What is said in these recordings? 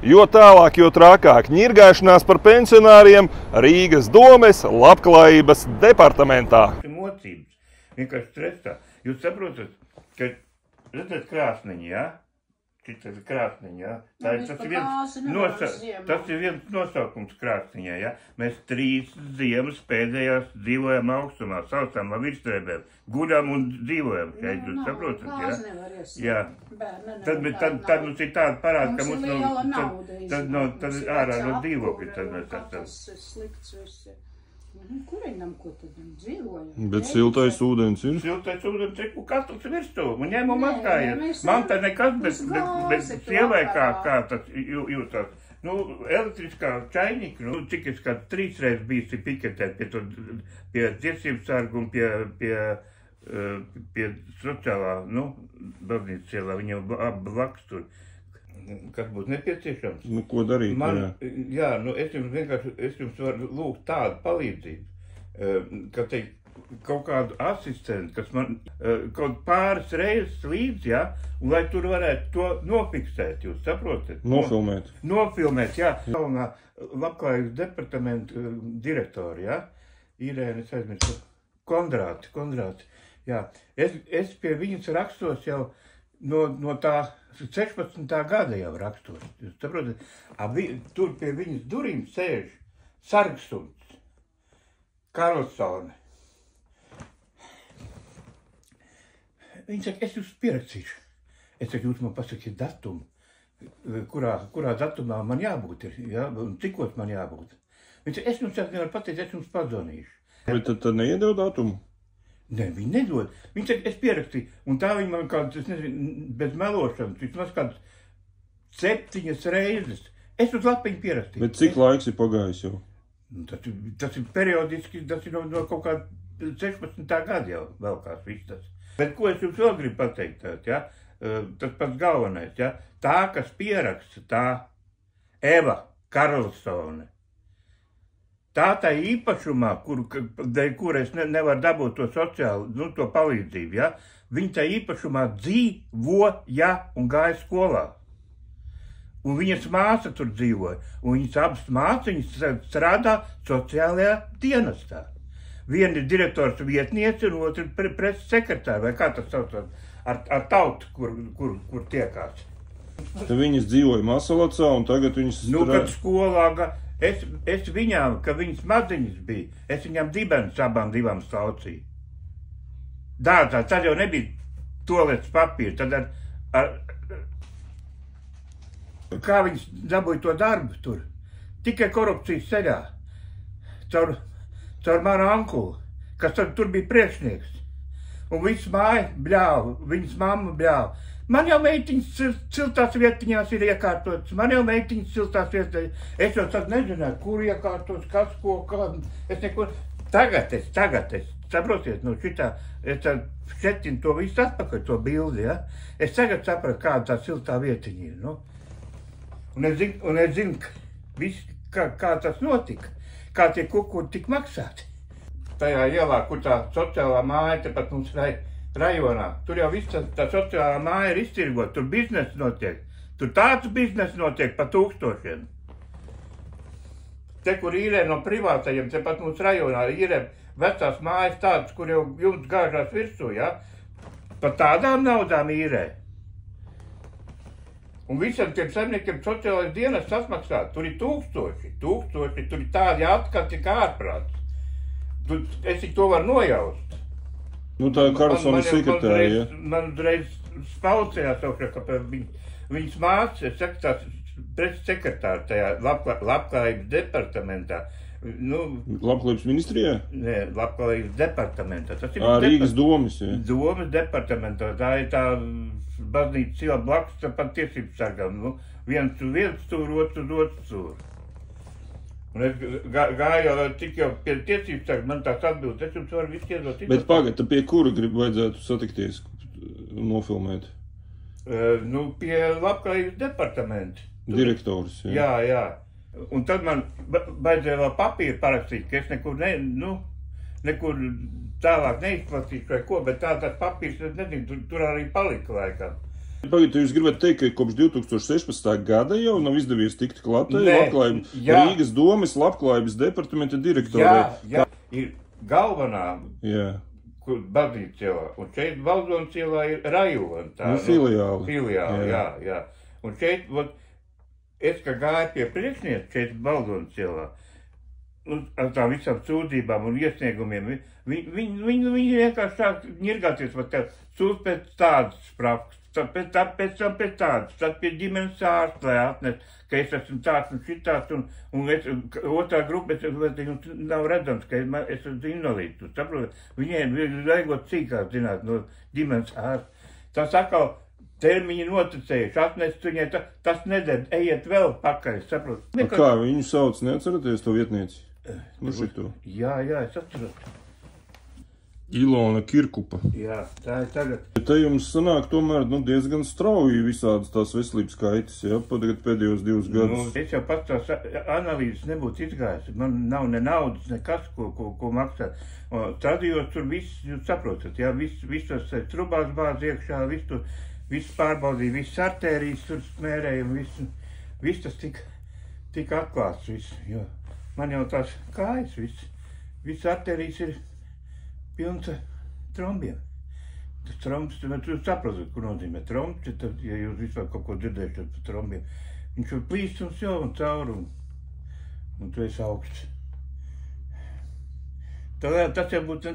Jo tālāk, jo trakāk ņirgāšanās par pensionāriem Rīgas domes labklājības departamentā. Mocības, vienkārši stresā. Jūs saprotat, ka redzat krāsniņi, jā? Šitas krāsniņi, jā? Tas ir viens nosaukums krāsniņai, jā? Mēs 3 ziemas pēdējās dzīvojam augstumā, saucam virsrēbēm, guļam un dzīvojam šeit, jūs saprotat, jā? Tad mums ir tāda parāda, ka mums tad ārā no dzīvokļa, tad mēs esam. Kurinam, ko tad dzīvojam? Bet siltais ūdens ir? Siltais ūdens ir, kas tas virsū, un ņēmu mazgājies. Man te nekas, bet sievai kā tas jūtas. Nu, elektriskā čainika, nu, cik es kāds 3 reizes bijis piketēt pie tiesības sargu un pie sociālā, nu, baznīcas ielā, viņam blakus tur. Kas būtu nepieciešams? Nu, ko darīt? Jā, nu, es jums varu lūgt tādu palīdzību, ka kaut kādu asistentu, kas man kaut pāris reizes līdz, jā, un lai tur varētu to nofiksēt, jūs saprotat? Nofilmēt. Nofilmēt, jā. Galvenā labklājības departamenta direktori, jā, Irēna, es aizmirstu, Kondrāti, jā. Es pie viņas rakstos jau no tā 16. gada jau rakstos. Jūs saprotat, tur pie viņas durīm sēž sargsuns, Karlsone. Viņa saka, es jūs pierakstīšu. Es saku, jūs man pasakiet datumu, kurā datumā man jābūt ir, ja? Un cikos man jābūt. Viņa saka, es jums nevaru pateikt, es jums padzvanīšu. Bet tad neiedod datumu? Ne, viņi nedod. Viņi saka, es pierakstīju. Un tā viņi man kāds, es nezinu, bez melošanas, vismaz kāds 7 reizes. Es uz lapiņu pierakstīju. Bet cik laiks ir pagājis jau? Tas ir periodiski, tas ir no kaut kā 16. gada jau vēl kāds viss tas. Bet ko es jums vēl gribu pateikt, ja? Tas pats galvenais, ja? Tā, kas pieraksta, tā Eva Karlsone. Tā īpašumā, kur es nevaru dabūt to sociālu, nu, to palīdzību, ja? Viņa tā īpašumā dzīvoja un gāja skolā. Un viņas māsa tur dzīvoja. Un viņas abas māsiņas strādā sociālajā dienestā. Viena ir direktors vietniece un otra ir preses sekretāra, vai kā tas saucās, ar tautu, kur tiekās. Tad viņas dzīvoja Masalacā un tagad viņas... Nu, kad skolā... Es viņām, ka viņas maziņas bija, es viņām dibenes abām divām slaucīju. Dārzā, tad jau nebija toaletes papīra, tad kā viņas dabūja to darbu tur? Tikai korupcijas ceļā. Caur manu ankulu, kas tur bija priekšnieks. Un viss māja bļāva, viņas mamma bļāva. Man jau meitiņas siltās vietiņās ir iekārtotas, man jau meitiņas siltās vietiņās. Es jau tad nezināju, kur iekārtos, kas, ko, kā. Es neko... Tagad es, saprotiet, nu šitā, es šķetinu to visu atpakaļ, to bildi, ja? Es tagad sapratu, kāda tā siltā vietiņa ir, nu. Un es zinu, kā tas notika, kā tie kukuri tik maksāti. Tajā ielā, kur tā sociālā māja, tepat mums rajonā. Tur jau viss tā sociālā māja ir iztirgot, tur biznesa notiek. Tur tāds biznesa notiek pa 1000. Te, kur īrē no privātajiem, tepat mums rajonā īrē vecās mājas tādas, kur jau jumts gāžās virsū, ja? Pa tādām naudām īrē. Un visam tiem saimniekiem sociālais dienas sasmaksā. Tur ir 1000, tur ir tādi atkati kā ārprāts. Es to varu nojaust. Nu tā Karlsone sekretārja, ja? Man uzreiz spaucējās augšā, ka viņas mācas, es saku, tās preses sekretāra tajā labklājības departamentā. Nu, Labklājības ministrijā? Nē, labklājības departamentā. Rīgas domes, ja? Domes departamentā. Tā ir tā baznīcas iela blakus, tāpat tiesības sargām. Nu, viens uz viens stūri, otrs uz otru stūri. Un es gāju jau tik jau pie tiesības sargām, man tās atbildes, es jums varu visu iedot. Bet pagad, pie kura vajadzētu satikties, nofilmēt? Nu, pie labklājības departamenta. Direktors, ja? Jā. Un tad man baidzēja vēl papīru parakstīt, ka es nekur tālāk neizplatīšu vai ko, bet tāds papīrs, es nezinu, tur arī palika laikam. Pagaidiet, jūs gribat teikt, ka kopš 2016. gada jau nav izdevies tikt klātē Rīgas domes labklājības departamenta direktorē? Jā, ir galvenā baznīca ielā, un šeit Valdonas ielā ir rajona. Nu, filiāli. Jā. Un šeit, es kā gāju pie priekšnieka šeit Valdonas ielā, ar tām visām sūdzībām un iesniegumiem, viņi vienkārši sāk ņirgāties, sūdz pēc tādas sprafkas, pēc tam pēc tādas, tad pie ģimenes ārsta, lai atnes, ka es esmu tāds un šitāds, un otrā grupa, jums nav redzams, ka es esmu invalīds, tu saproti, viņiem vajag cīkāk zināt no ģimenes ārsta. Tas atkal termiņi noticējuši, atnest viņai, tas nedēļ, ejiet vēl pakaļ, saproti. Kā viņu sauc, neatceraties to vietnieci? Nu šito. Jā, es atceros. Ilona Kirkupa. Jā, tā ir tagad. Te jums sanāk tomēr diezgan strauji visādas tās veselības kaitas, pēdējos 2 gadus. Es jau pats tās analīzes nebūtu izgājis. Man nav ne naudas, nekas, ko maksāt. Stadijos tur viss, jūs saprotat, viss tas trubās bāz iekšā, viss pārbaudīja, viss artērijas tur smērēja, viss tas tika atklāts, viss, jo man jau tās kājas, viss artērijas ir pilns trombiem. Tas trombs, jūs saprotat, ko nozīmē trombs, tad, ja jūs vispār kaut ko dzirdējušat par trombiem, viņš ir plīstums jau un cauri, un tu esi augsts. Tas nebūtu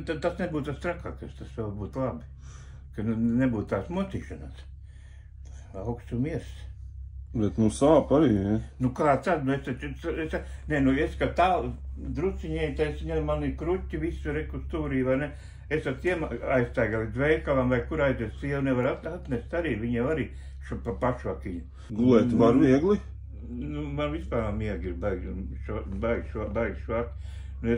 tas trakākais, tas vēl būtu labi, ka nebūtu tās mocīšanās. Augsts un miers. Bet, sāp arī, ja? Kā tad, es kā tā druciņai, es ņem mani kruķi, visu rekustūrī, vai ne? Es ar tiem aiztaigā līdz veikalam, vai kur aizies, sieva nevar atnest arī, viņa arī pa pašvakiņu. Gulēt var viegli? Man vispār miegi ir baigi švaki. Man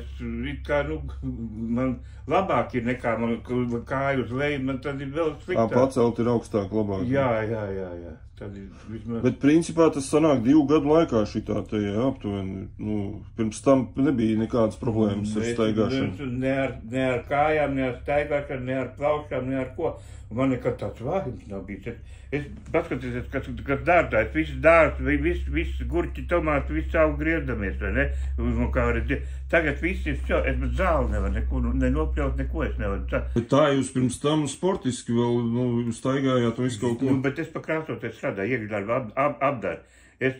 labāk ir nekā man kāju uz leju, man tad ir vēl sliktāk. Pacelt ir augstāk labāk. Jā. Bet principā tas sanāk 2 gadu laikā šitā te, aptuveni. Pirms tam nebija nekādas problēmas ar staigāšanu. Ne ar kājām, ne ar staigāšanu, ne ar plaušām, ne ar ko. Man nekad tāds vāhums nav bijis. Es paskatīsies, kas dārdājas, viss dārds, viss gurķi, tomāti, viss aug griezdamies, vai ne? Tagad viss ir šo, es bet zāli nevar neko, nenopļaut, neko es nevaru. Bet tā jūs pirms tam sportiski vēl, staigājāt un visu kaut ko? Bet es pakrāsoties strādāju, iekšdarbu apdaru. Es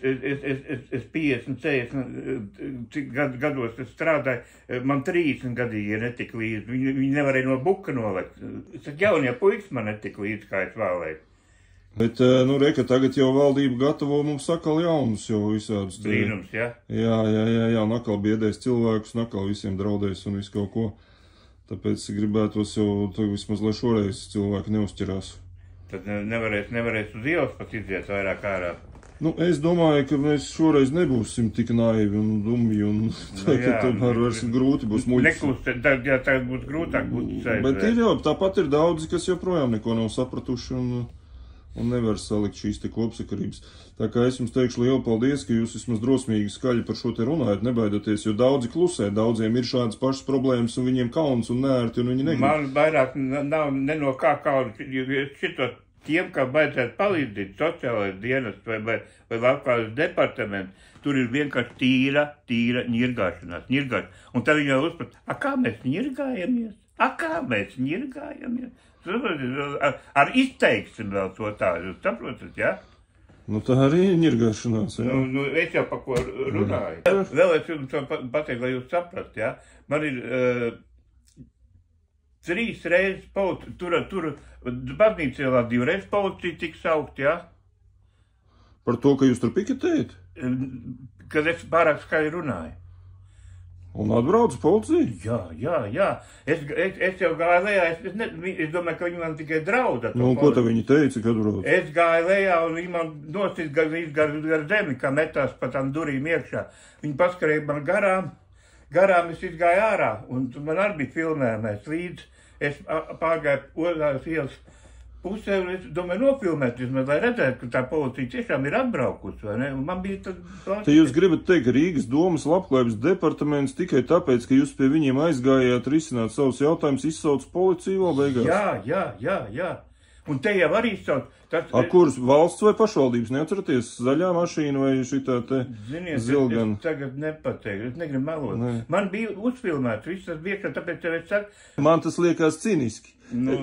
50, 40 gados strādāju, man 30 gadīgi netika līdzi, viņi nevarēja no buka nolikt. Jaunie puikas man netika līdzi, kā es vēlēju. Bet, reka, tagad jau valdība gatavo mums atkal jaunus jau visādus. Brīnums, jā? Jā, nakal biedēs cilvēkus, nakal visiem draudēs un visu kaut ko. Tāpēc gribētos jau vismaz, lai šoreiz cilvēki neuzķerās. Tad nevarēs uz ielas pat iziet vairāk ārā. Es domāju, ka mēs šoreiz nebūsim tik naivi un dumji, un tomēr vairs grūti būs muļķis. Tagad būs grūtāk būt sēdēt. Bet ir jau, tāpat ir daudzi, kas joprojām neko nav sapratuši un nevar salikt šīs te kopsakarības. Tā kā es jums teikšu lielu paldies, ka jūs vismaz drosmīgi skaļi par šo te runājat, nebaidoties, jo daudzi klusē, daudziem ir šādas pašas problēmas un viņiem kauns un nērti un viņi negrib. Man vairāk nav no kā kauns, šito tiem, kā baidzētu palīdzīt sociālais dienas vai labklājības departaments, tur ir vienkārši tīra ņirgāšanās. Un tad viņi jau uzprat, kā mēs ņirgājamies? Ar izteiksim vēl to tādu, jūs saprotat, jā? Tā arī ir ņirgāšanās, jā? Es jau pa ko runāju. Vēl es jums pateicu, lai jūs saprast, jā? Man ir 3 reizes policija, tur baznīca ielā 2 reizes policija tik saukt, jā? Par to, ka jūs tur piketējat? Kad es pārāk skaļi runāju. Un atbrauc policija? Jā. Es jau gāju lejā, es domāju, ka viņi man tikai drauda. Ko tad viņi teica, kad brauc? Es gāju lejā un viņi man nosīt gar zemi, kā metās pa tām durīm iekšā. Viņi paskarēja man garām es izgāju ārā, un man arī bija filmējumais līdz. Es pārgāju otrās ielas pusē, un es domāju nofilmēt, lai redzētu, ka tā policija tiešām ir atbraukusi, vai ne? Un man bija tad... Te jūs gribat teikt, ka Rīgas domas labklājības departaments tikai tāpēc, ka jūs pie viņiem aizgājāt risināt savus jautājumus, izsauc policiju vēl beigās? Jā. Un te jau arī sauc. Kuras valsts vai pašvaldības? Neatceraties, zaļā mašīna vai šitā te zilgana? Es tagad nepateiktu, es negribu melot. Ne. Man bija uzfilmēts, viss tas bija, tāpēc jau es saku. Man tas liekas ciniski.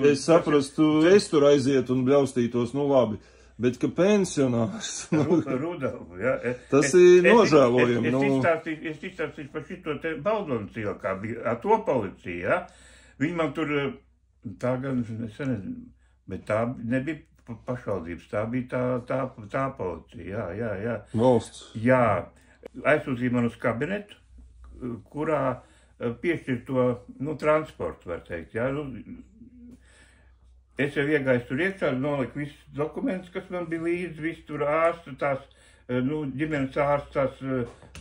Es saprastu, es tur aiziet un bļaustītos, nu labi. Bet ka pensionārs... Rudolf, jā. Tas ir nožēlojami. Es izstāstīšu par šito te Baldonas ielu, kā bija ar to policiju, jā. Viņi man tur, tā gan, es nezinu, bet tā nebija pašvaldības, tā bija tā policija, jā. Valsts. Jā. Aizsūtīja man uz kabinetu, kurā piešķir to, transportu, var teikt, jā. Es jau iegāju tur iekšā, noliku visus dokumentus, kas man bija līdzi, visu tur ārstu, tās, ģimenes ārstu, tās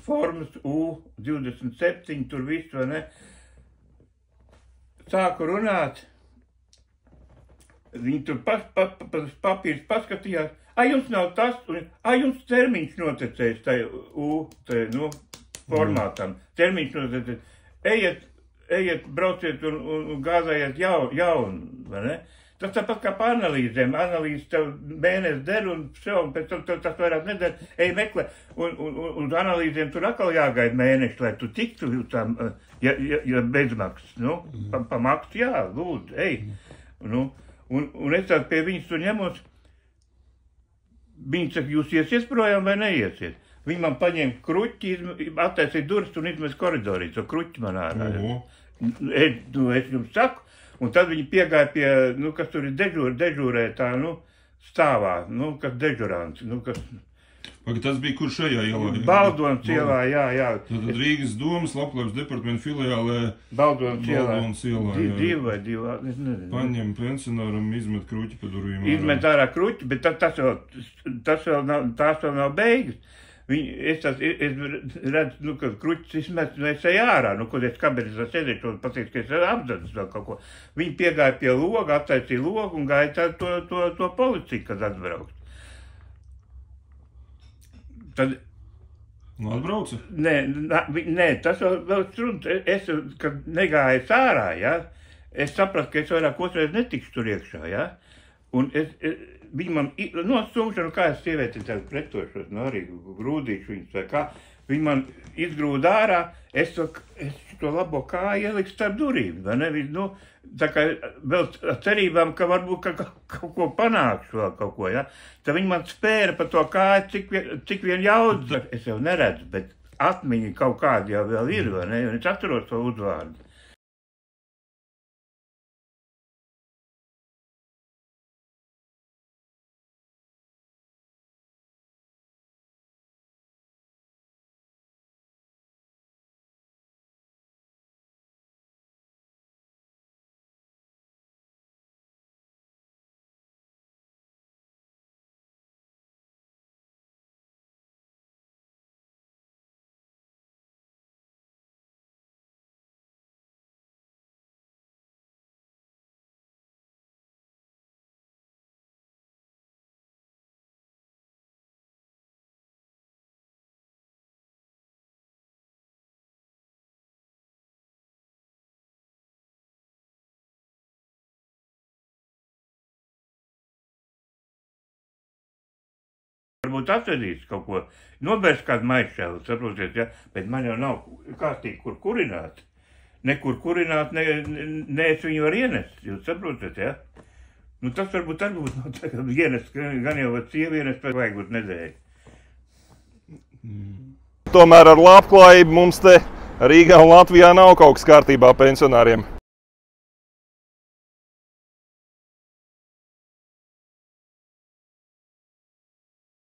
formas U27, tur visu, vai ne. Sāku runāt, viņi tur papīrs paskatījās, jums nav tas, jums termiņš noticējis tai formātam, termiņš noticējis, ejiet, brauciet un gāzājiet jaunu, vai ne? Tas tāpat kā pa analīzēm. Analīzes tev mēnesi der un pēc tam tas vairāk neder. Ej meklē. Un analīzēm tur atkal jāgaida mēneši, lai tu tiktu tam, ja bezmaksas. Pa maksu, jā, lūdzu, ej. Un es tādu pie viņas tur ņemos. Viņi saka, jūs iesiet projām vai neiesiet? Viņi man paņēma kruķi, attaisīja durvis un izmest koridorī. To kruķi man ārā. Es jums saku. Un tad viņi piegāja pie, kas tur ir dežūrē tā, stāvā, kas dežurants, kas... Tas bija kur šajā ielā? Baldonas ielā, jā. Tad Rīgas domas labklājības departamenta filiālē Baldonas ielā. Divi vai divi, es nezinu. Paņem pensionāram, izmet kruķi pa durvīm. Izmet ārā kruķi, bet tās vēl nav beigas. Es redzu, ka kruķis izmet, es eju ārā, kad es kabinetā sēdēšu un pateicu, ka es apdzēdus vēl kaut ko. Viņi piegāja pie loga, attaisīja logu un gāja to policiju, kad atbrauks. Tad... Atbrauca? Nē, tas vēl strunt. Es, kad negāju ārā, jā, es sapratu, ka es vairāk otrais netikšu tur iekšā, jā. Un viņi man nostumšanu, kā es sievieti tev pretošos, arī grūdīšu viņus vai kā. Viņi man izgrūda ārā, es to labo kāju ieliku starp durīm, vai ne? Tā kā vēl cerībām, ka varbūt kaut ko panākšu vēl kaut ko, ja? Tad viņi man spēra pa to kāju, cik vien jaudas. Es jau neredzu, bet atmiņa kaut kāda jau vēl ir, vai ne? Un es atceros to uzvārdu. Varbūt atvedīs kaut ko, nobērs kādu maišēlu, saprotiet, ja? Bet man jau nav kārtīgi, kur kurināt. Nekur kurināt, ne es viņu var ienest, jūs saprotiet, ja? Tas varbūt arī būtu nav tagad ienest, gan jau sievienes, vai vajag būt nedēļu. Tomēr ar labklājību mums te Rīgā un Latvijā nav kaut kas kārtībā pensionāriem.